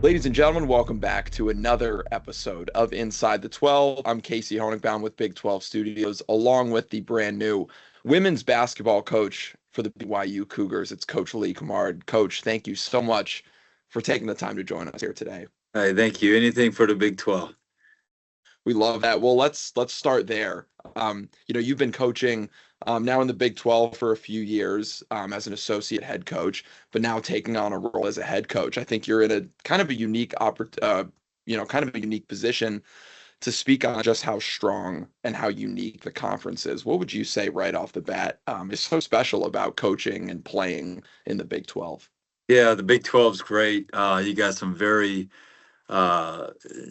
Ladies and gentlemen, welcome back to another episode of Inside the 12. I'm Casey Honigbaum with Big 12 Studios, along with the brand new women's basketball coach for the BYU Cougars. It's Coach Lee Cummard. Coach, thank you so much for taking the time to join us here today. Hey, thank you. Anything for the Big 12. We love that. Well, let's start there. You've been coaching now in the Big 12 for a few years as an associate head coach, but now taking on a role as a head coach. I think you're in a kind of a unique position to speak on just how strong and how unique the conference is. What would you say right off the bat is so special about coaching and playing in the Big 12? Yeah, the Big 12 is great. You got some very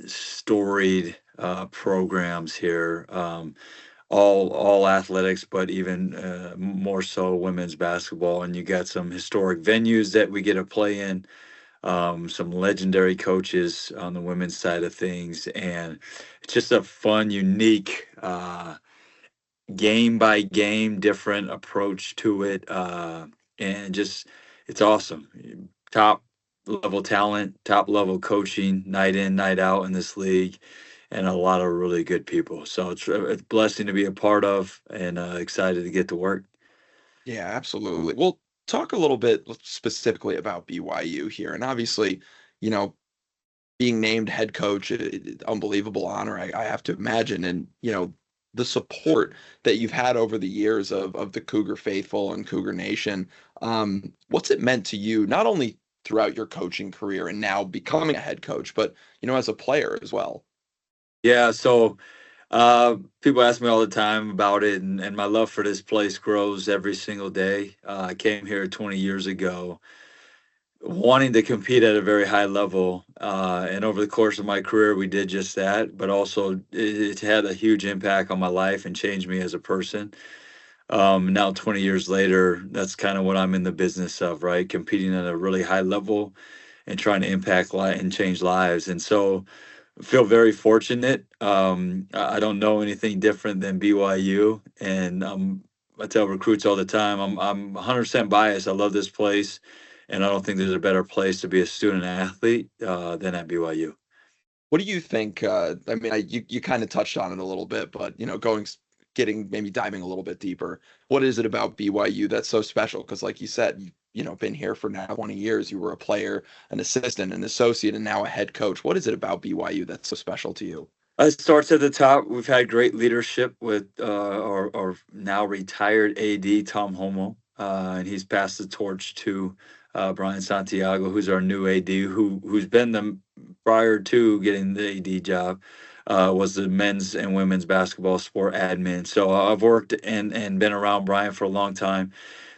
storied programs here. All athletics, but even more so women's basketball. And you got some historic venues that we get to play in. Some legendary coaches on the women's side of things, and it's just a fun, unique game by game, different approach to it, and just it's awesome. Top level talent, top level coaching, night in, night out in this league, and a lot of really good people. So it's a blessing to be a part of, and excited to get to work. Yeah, absolutely. Well, talk a little bit specifically about BYU here. And obviously, you know, being named head coach, unbelievable honor, I have to imagine. And, the support that you've had over the years of the Cougar faithful and Cougar Nation. What's it meant to you, not only throughout your coaching career and now becoming a head coach, but, as a player as well? Yeah, so people ask me all the time about it, and my love for this place grows every single day. I came here 20 years ago wanting to compete at a very high level. And over the course of my career, we did just that, but also it had a huge impact on my life and changed me as a person. Now, 20 years later, that's kind of what I'm in the business of, right? Competing at a really high level and trying to impact and change lives. And so I feel very fortunate. I don't know anything different than BYU. And I tell recruits all the time, I'm 100% biased. I love this place. And I don't think there's a better place to be a student athlete than at BYU. What do you think? I mean, you kind of touched on it a little bit, but getting maybe diving a little bit deeper. What is it about BYU that's so special? Because, like you said, been here for now 20 years. You were a player, an assistant, an associate, and now a head coach. What is it about BYU that's so special to you? It starts at the top. We've had great leadership with our now retired AD Tom Homo, and he's passed the torch to Brian Santiago, who's our new AD, who's been the prior to getting the AD job, was the men's and women's basketball sport admin. So I've worked and been around Brian for a long time.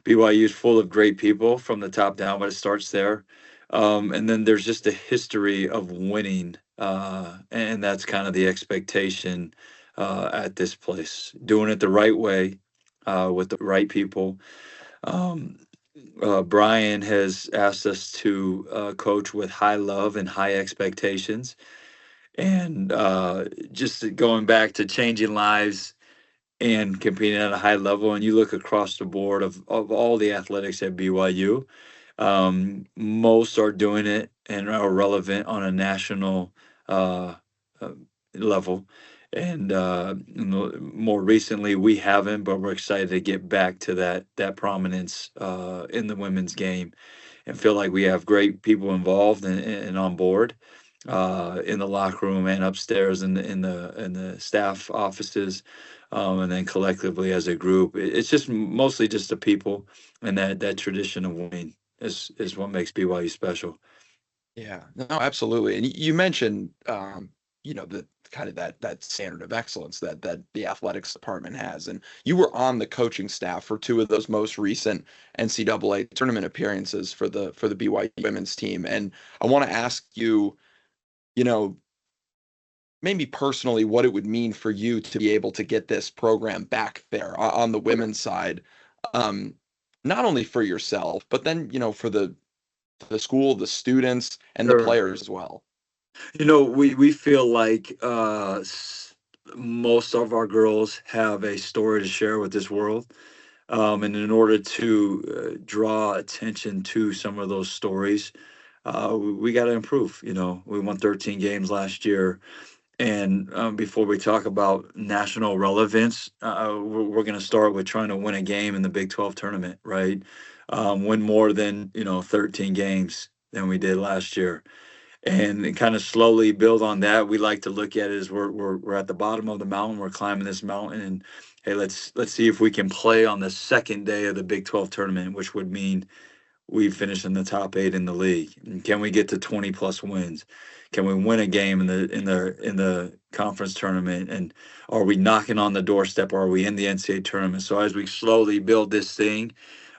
BYU is full of great people from the top down, but it starts there. And then there's just a history of winning, and that's kind of the expectation at this place. Doing it the right way, with the right people. Um, Brian has asked us to coach with high love and high expectations. And just going back to changing lives and competing at a high level, and you look across the board of all the athletics at BYU, most are doing it and are relevant on a national uh, uh, level. And more recently, we haven't, but we're excited to get back to that prominence in the women's game, and feel like we have great people involved and on board in the locker room and upstairs in the staff offices, and then collectively as a group. It's just mostly just the people and that tradition of winning is what makes BYU special. Yeah, no, absolutely. And you mentioned, the kind of that standard of excellence that the athletics department has. And you were on the coaching staff for two of those most recent NCAA tournament appearances for the BYU women's team. And I want to ask you, you know, maybe personally what it would mean for you to be able to get this program back there on the women's side, um, not only for yourself, but then, for the school, the students, and the Sure. players as well. We feel like most of our girls have a story to share with this world. And in order to draw attention to some of those stories, we got to improve. We won 13 games last year. And before we talk about national relevance, we're going to start with trying to win a game in the Big 12 tournament, right? Win more than 13 games than we did last year, and kind of slowly build on that. We like to look at it as we're at the bottom of the mountain. We're climbing this mountain, and hey, let's see if we can play on the second day of the Big 12 tournament, which would mean we finish in the top 8 in the league. And can we get to 20 plus wins? Can we win a game in the conference tournament? And are we knocking on the doorstep? Or are we in the NCAA tournament? So as we slowly build this thing,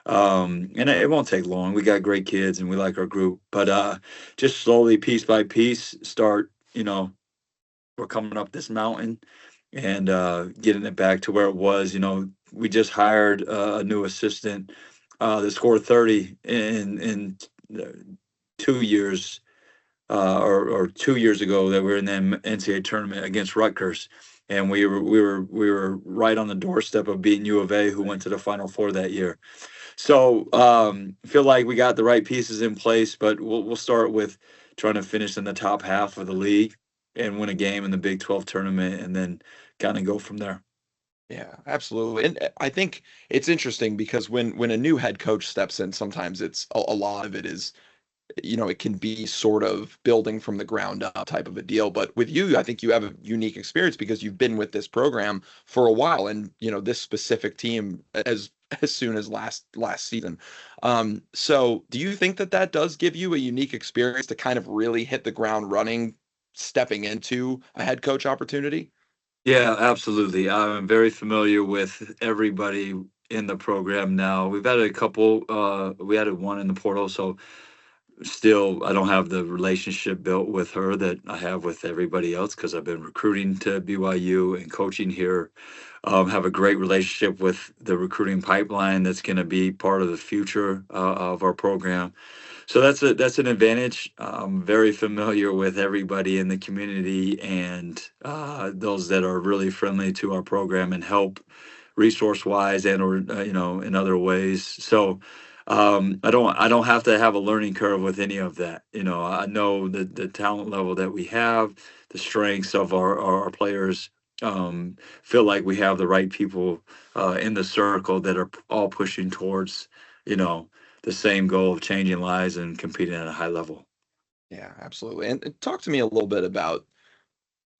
and it won't take long. We got great kids and we like our group, but just slowly, piece by piece, start. We're coming up this mountain and getting it back to where it was. We just hired a new assistant that scored 30 in 2 years, or 2 years ago, that we were in the NCAA tournament against Rutgers, and we were right on the doorstep of beating U of A, who went to the Final Four that year. So feel like we got the right pieces in place, but we'll start with trying to finish in the top half of the league and win a game in the Big 12 tournament, and then kind of go from there. Yeah, absolutely. And I think it's interesting because when a new head coach steps in, sometimes it's a lot of it is, it can be sort of building from the ground up type of a deal. But with you, I think you have a unique experience because you've been with this program for a while, and this specific team as soon as last season. So do you think that that does give you a unique experience to kind of really hit the ground running, stepping into a head coach opportunity? Yeah, absolutely. I'm very familiar with everybody in the program now. We've had a couple, we had one in the portal, so still I don't have the relationship built with her that I have with everybody else, because I've been recruiting to BYU and coaching here. Have a great relationship with the recruiting pipeline that's going to be part of the future of our program. So that's an advantage. I'm very familiar with everybody in the community, and those that are really friendly to our program and help resource wise, and or in other ways. So I don't have to have a learning curve with any of that. I know the talent level that we have, the strengths of our players. Feel like we have the right people in the circle that are all pushing towards you know the same goal of changing lives and competing at a high level. Yeah, absolutely. And talk to me a little bit about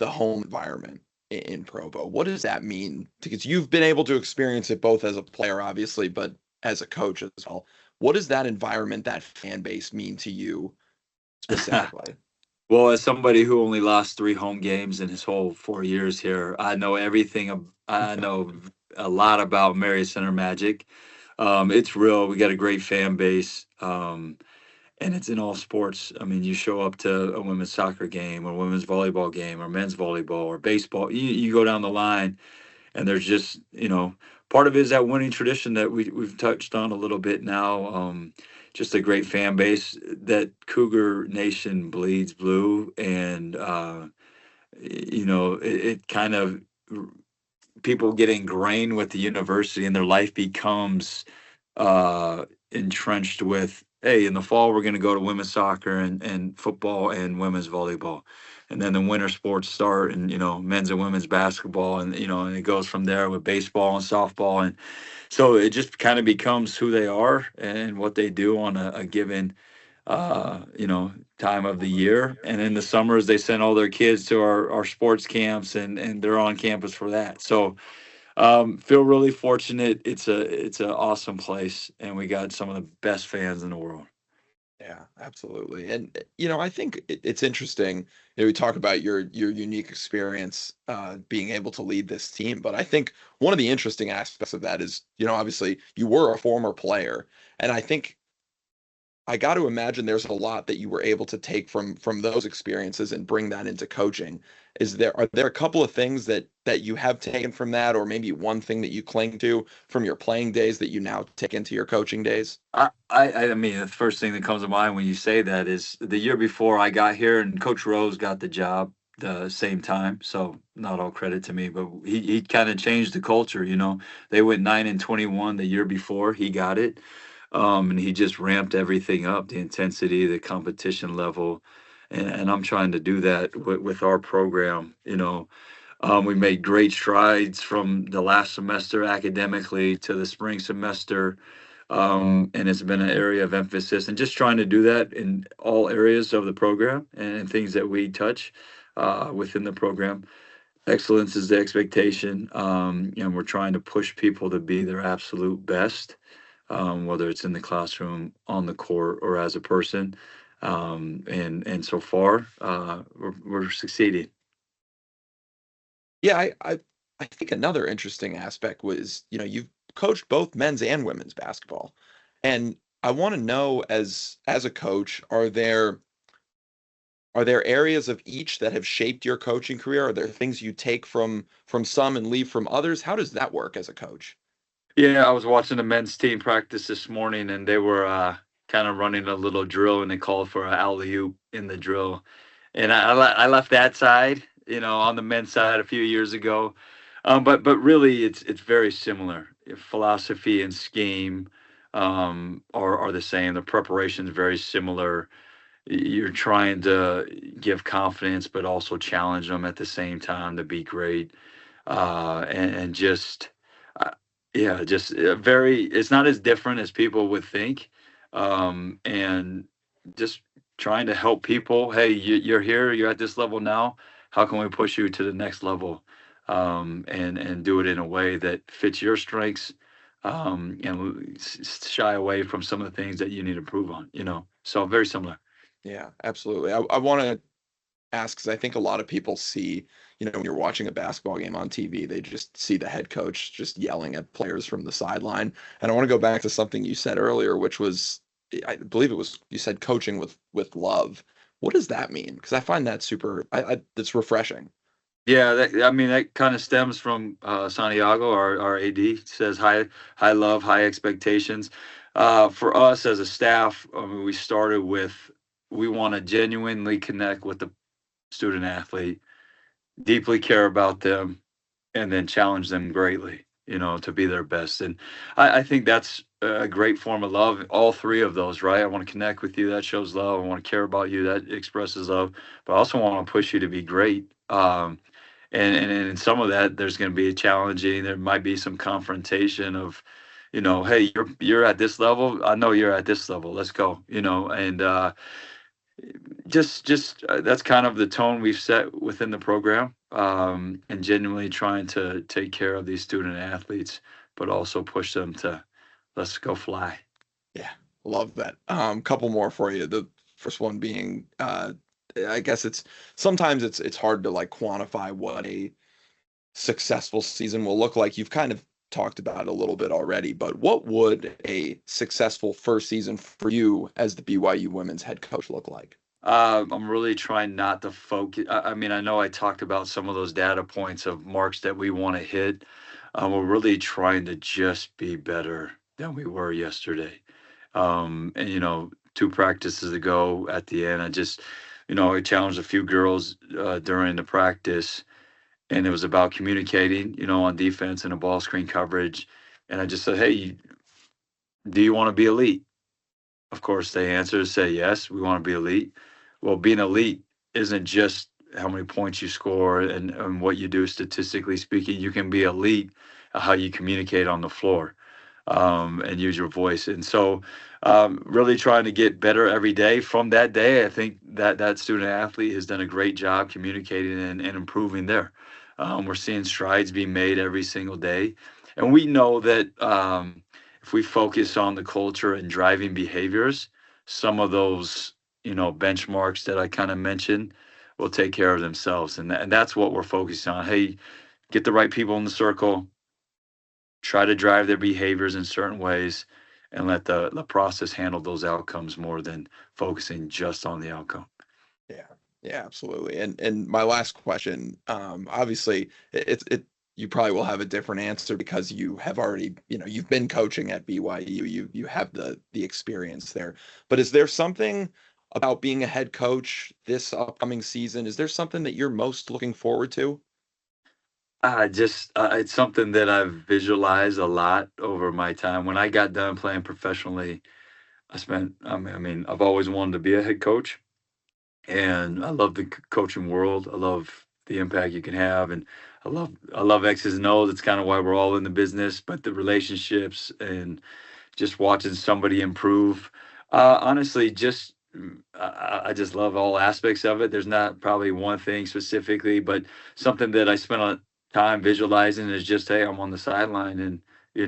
the home environment in Provo. What does that mean? Because you've been able to experience it both as a player, obviously, but as a coach as well. What does that environment, that fan base mean to you specifically? Well, as somebody who only lost 3 home games in his whole 4 years here, I know everything. I know a lot about Marriott Center Magic. It's real. We got a great fan base, and it's in all sports. I mean, you show up to a women's soccer game, or women's volleyball game, or men's volleyball, or baseball. You go down the line, and there's just part of it is that winning tradition that we've touched on a little bit now. Just a great fan base. That Cougar Nation bleeds blue, and it kind of, people get ingrained with the university, and their life becomes entrenched with, hey, in the fall we're going to go to women's soccer and football and women's volleyball, and then the winter sports start, and men's and women's basketball, and it goes from there with baseball and softball, and so it just kind of becomes who they are and what they do on a given time of the year. And in the summers they send all their kids to our sports camps, and they're on campus for that. So feel really fortunate. It's an awesome place, and we got some of the best fans in the world. Yeah, absolutely. And I think it's interesting. We talk about your unique experience being able to lead this team, but I think one of the interesting aspects of that is, obviously you were a former player, and I think I got to imagine there's a lot that you were able to take from those experiences and bring that into coaching. Are there a couple of things that you have taken from that, or maybe one thing that you cling to from your playing days that you now take into your coaching days? I mean, the first thing that comes to mind when you say that is the year before I got here, and Coach Rose got the job the same time. So not all credit to me, but he kind of changed the culture. They went 9-21 the year before he got it. And he just ramped everything up, the intensity, the competition level, and I'm trying to do that with our program. We made great strides from the last semester academically to the spring semester, and it's been an area of emphasis, and just trying to do that in all areas of the program and things that we touch within the program. Excellence is the expectation, and we're trying to push people to be their absolute best, whether it's in the classroom, on the court, or as a person. And so far, we're succeeding. Yeah, I think another interesting aspect was, you've coached both men's and women's basketball. And I want to know, as a coach, are there areas of each that have shaped your coaching career? Are there things you take from some and leave from others? How does that work as a coach? Yeah, I was watching the men's team practice this morning, and they were kind of running a little drill, and they called for an alley oop in the drill. And I left that side, on the men's side a few years ago. But really, it's very similar. Philosophy and scheme are the same. The preparation is very similar. You're trying to give confidence, but also challenge them at the same time to be great. And just uh, yeah, just very. It's not as different as people would think, and just trying to help people. Hey, you're here. You're at this level now. How can we push you to the next level? And do it in a way that fits your strengths, and shy away from some of the things that you need to improve on. So very similar. Yeah, absolutely. I want to ask, because I think a lot of people see, when you're watching a basketball game on TV, they just see the head coach just yelling at players from the sideline. And I want to go back to something you said earlier, which was, I believe it was, you said coaching with love. What does that mean? Because I find that super, it's refreshing. Yeah, I mean that kind of stems from Santiago, our AD. Says high love, high expectations. For us as a staff, I mean, we started with we want to genuinely connect with the student athlete, deeply care about them, and then challenge them greatly, to be their best. And I think that's a great form of love. All three of those, right? I want to connect with you. That shows love. I want to care about you. That expresses love. But I also want to push you to be great. And in some of that, there's going to be a challenging. There might be some confrontation of, hey, you're at this level. I know you're at this level. Let's go. And just that's kind of the tone we've set within the program, and genuinely trying to take care of these student athletes, but also push them to let's go fly. Yeah, love that. Couple more for you. The first one being, I guess sometimes it's hard to like quantify what a successful season will look like. You've kind of talked about it a little bit already, but what would a successful first season for you as the BYU women's head coach look like? I'm really trying not to focus. I mean, I know I talked about some of those data points of marks that we want to hit. We're really trying to just be better than we were yesterday. And two practices ago at the end, I challenged a few girls during the practice, and it was about communicating, on defense and a ball screen coverage. And I just said, hey, do you want to be elite? Of course, they answer, say yes, we want to be elite. Well, being elite isn't just how many points you score and what you do statistically speaking. You can be elite at how you communicate on the floor, and use your voice. And so, really trying to get better every day. From that day, I think that student athlete has done a great job communicating and improving there. We're seeing strides being made every single day. And we know that if we focus on the culture and driving behaviors, some of those, benchmarks that I kind of mentioned will take care of themselves. And that's what we're focused on. Hey, get the right people in the circle, try to drive their behaviors in certain ways, and let the process handle those outcomes more than focusing just on the outcome. Yeah, yeah, absolutely. And my last question, obviously, you probably will have a different answer because you have already, you've been coaching at BYU. You have the experience there. But is there something about being a head coach this upcoming season? Is there something that you're most looking forward to? Just it's something that I've visualized a lot over my time. When I got done playing professionally, I mean, I've always wanted to be a head coach, and I love the coaching world. I love the impact you can have, and I love X's and O's. It's kind of why we're all in the business, but the relationships and just watching somebody improve. Honestly, just I just love all aspects of it. There's not probably one thing specifically, but something that I spent a time visualizing is just, hey, I'm on the sideline and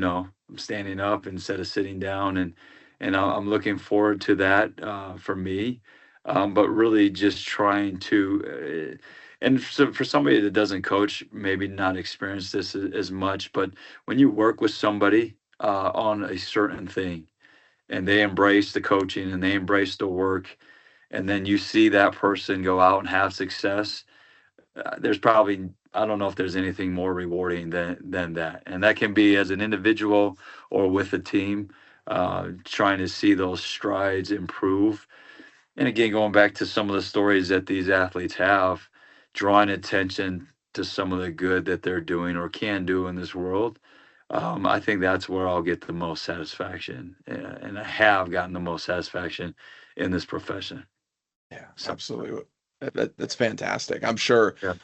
I'm standing up instead of sitting down, and I'm looking forward to that for me. But really, just trying to. And so for somebody that doesn't coach, maybe not experience this as much, but when you work with somebody on a certain thing and they embrace the coaching and they embrace the work, and then you see that person go out and have success, there's probably, I don't know if there's anything more rewarding than that, and that can be as an individual or with a team, trying to see those strides improve. And again, going back to some of the stories that these athletes have, drawing attention to some of the good that they're doing or can do in this world, I think that's where I'll get the most satisfaction, and I have gotten the most satisfaction in this profession. Yeah, So, absolutely. That's fantastic. I'm sure, yeah,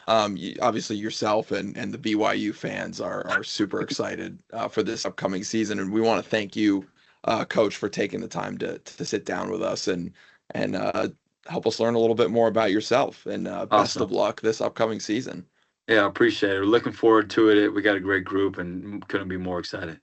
obviously yourself and the BYU fans are super excited for this upcoming season, and we want to thank you, Coach, for taking the time to sit down with us and help us learn a little bit more about yourself. And best of awesome. luck this upcoming season. Yeah, I appreciate it. We're looking forward to it. We got a great group and couldn't be more excited.